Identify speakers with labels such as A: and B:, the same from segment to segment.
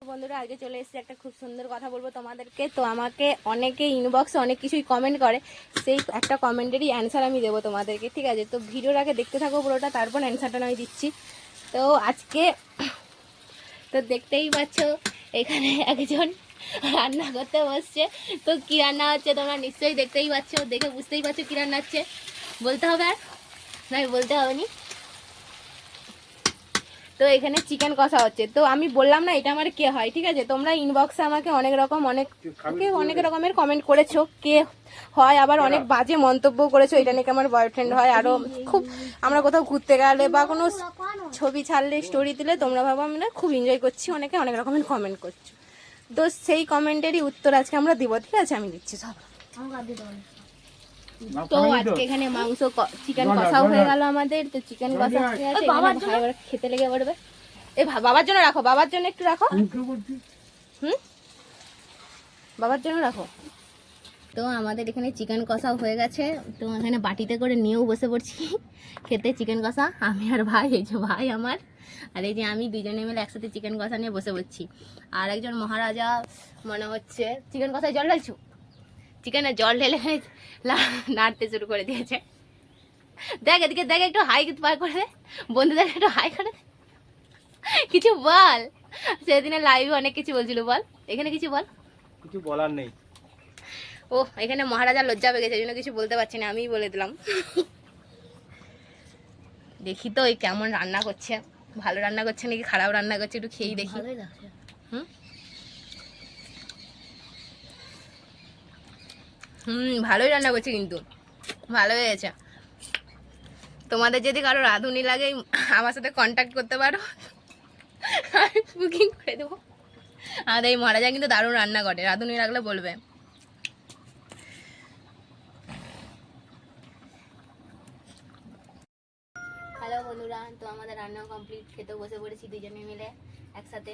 A: বন্ধুরা আজকে চলে এসেছি একটা খুব সুন্দর কথা বলবো তোমাদেরকে। তো আমাকে অনেকে ইনবক্সে অনেক কিছুই কমেন্ট করে, সেই একটা কমেন্টেরই অ্যান্সার আমি দেবো তোমাদেরকে, ঠিক আছে? তো ভিডিওর আগে দেখতে থাকো পুরোটা, তারপর অ্যান্সারটা আমি দিচ্ছি। তো আজকে তো দেখতেই পাচ্ছ এখানে একজন রান্না করতে বসছে। তো কী রান্না হচ্ছে তোমরা নিশ্চয়ই দেখতেই পাচ্ছ, দেখে বুঝতেই পারছো কী রান্না হচ্ছে। বলতে হবে আর নয়, বলতে হবে নি। তো এখানে চিকেন কষা হচ্ছে। তো আমি বললাম না এটা আমার কে হয়, ঠিক আছে? তোমরা ইনবক্সে আমাকে অনেক রকমের কমেন্ট করেছো কে হয়, আবার অনেক বাজে মন্তব্য করেছো এটা নাকি আমার বয়ফ্রেন্ড হয়। আরও খুব আমরা কোথাও ঘুরতে গেলে বা কোনো ছবি ছাড়লে স্টোরি দিলে তোমরা ভাবো আমি না খুব এনজয় করছি, অনেকে অনেক রকমের কমেন্ট করছো। তো সেই কমেন্টেরই উত্তর আজকে আমরা দিব, ঠিক আছে? আমি দিচ্ছি সব। তো আজকে এখানে মাংস চিকেন কষাও হয়ে গেল আমাদের। তো চিকেন কষা হয়ে আছে, ভাই ওরা খেতে লেগে পড়বে। বাবার জন্য রাখো, বাবার জন্য একটু রাখো। বাবার জন্য রাখো। তো আমাদের এখানে চিকেন কষাও হয়ে গেছে। তো এখানে বাটিতে করে নিয়েও বসে পড়ছি খেতে চিকেন কষা, আমি আর ভাই। এই যে ভাই আমার আর এই যে আমি, দুজনে মিলে একসাথে চিকেন কষা নিয়ে বসে পড়ছি। আর একজন মহারাজা মনে হচ্ছে চিকেন কষায় জল ঢালছো, চিকেনে জল ঢেলে নাড়তে শুরু করে দিয়েছে। দেখ এদিকে, দেখ একটু হাই পার করে দে, বন্ধুদের একটু হাই করে দে, কিছু বল। সেদিনে লাইভে অনেক কিছু বলছিল, বল এখানে কিছু বল।
B: কিছু বলার নেই।
A: ও এখানে মহারাজা লজ্জা পেয়ে গেছে, এই জন্য কিছু বলতে পারছি না, আমিই বলে দিলাম। দেখি তো এই কেমন রান্না করছে, ভালো রান্না করছে নাকি খারাপ রান্না করছে, একটু খেয়েই দেখি। ভালোই রান্না করছে, কিন্তু ভালো হয়ে গেছে। তোমাদের যদি কারো রাঁধুনি লাগে আমার সাথে কন্ট্যাক্ট করতে পারো, আমি বুকিং করে দেবো। আর এই মহারাজা কিন্তু দারুণ রান্না করে, রাঁধুনি লাগলে বলবে। হ্যালো বন্ধুরা, তো আমাদের রান্না কমপ্লিট, খেতে বসে পড়েছি দুজনে মিলে একসাথে।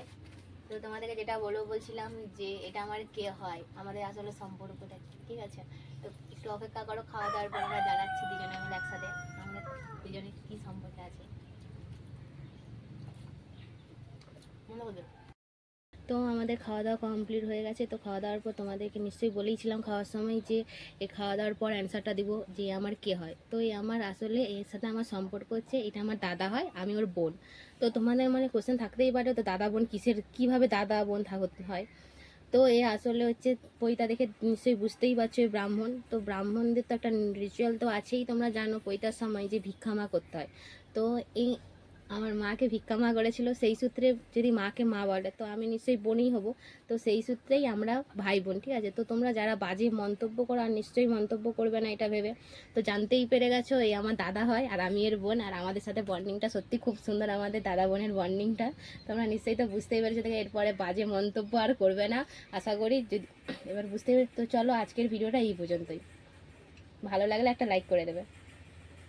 A: তো তোমাদেরকে যেটা বলছিলাম যে এটা আমার কে হয়, আমাদের আসলে সম্পর্কটা কি, ঠিক আছে? তো একটু অপেক্ষা করো, খাওয়া দাওয়ার পর আমরা জানাচ্ছি দুজনে মিলে একসাথে আমরা দুজনে কি সম্পর্কে আছি। তো আমাদের খাওয়া দাওয়া কমপ্লিট হয়ে গেছে। তো খাওয়া দাওয়ার পর তোমাদেরকে নিশ্চয়ই বলেইছিলাম খাওয়ার সময় যে এই খাওয়া দাওয়ার পর অ্যান্সারটা দিব যে আমার কে হয়। তো এই আমার আসলে এর সাথে আমার সম্পর্ক হচ্ছে, এটা আমার দাদা হয়, আমি ওর বোন। তো তোমাদের মানে কোশ্চেন থাকতেই পারে তো দাদা বোন কীভাবে দাদা বোন থাকতে হয়। তো এ আসলে হচ্ছে পৈতা দেখে নিশ্চয়ই বুঝতেই পারছো ব্রাহ্মণ। তো ব্রাহ্মণদের তো একটা রিচুয়াল তো আছেই, তোমরা জানো পৈতার সময় যে ভিক্ষামা করতে হয়। তো এই আমার মাকে ভিক্ষামা করেছিল, সেই সূত্রে যদি মাকে মা বলে তো আমি নিশ্চয়ই বোনই হব। তো সেই সূত্রেই আমরা ভাই বোন, ঠিক আছে? তো তোমরা যারা বাজে মন্তব্য করো আর নিশ্চয়ই মন্তব্য করবে না এটা ভেবে। তো জানতেই পেরে গেছো এই আমার দাদা হয় আর আমি এর বোন। আর আমাদের সাথে বন্ডিংটা সত্যি খুব সুন্দর, আমাদের দাদা বোনের বন্ডিংটা তোমরা নিশ্চয়ই তো বুঝতেই পেরেছো। থেকে এরপরে বাজে মন্তব্য আর করবে না আশা করি। যদি এবার বুঝতে পেরে, তো চলো আজকের ভিডিওটা এই পর্যন্তই। ভালো লাগলে একটা লাইক করে দেবে।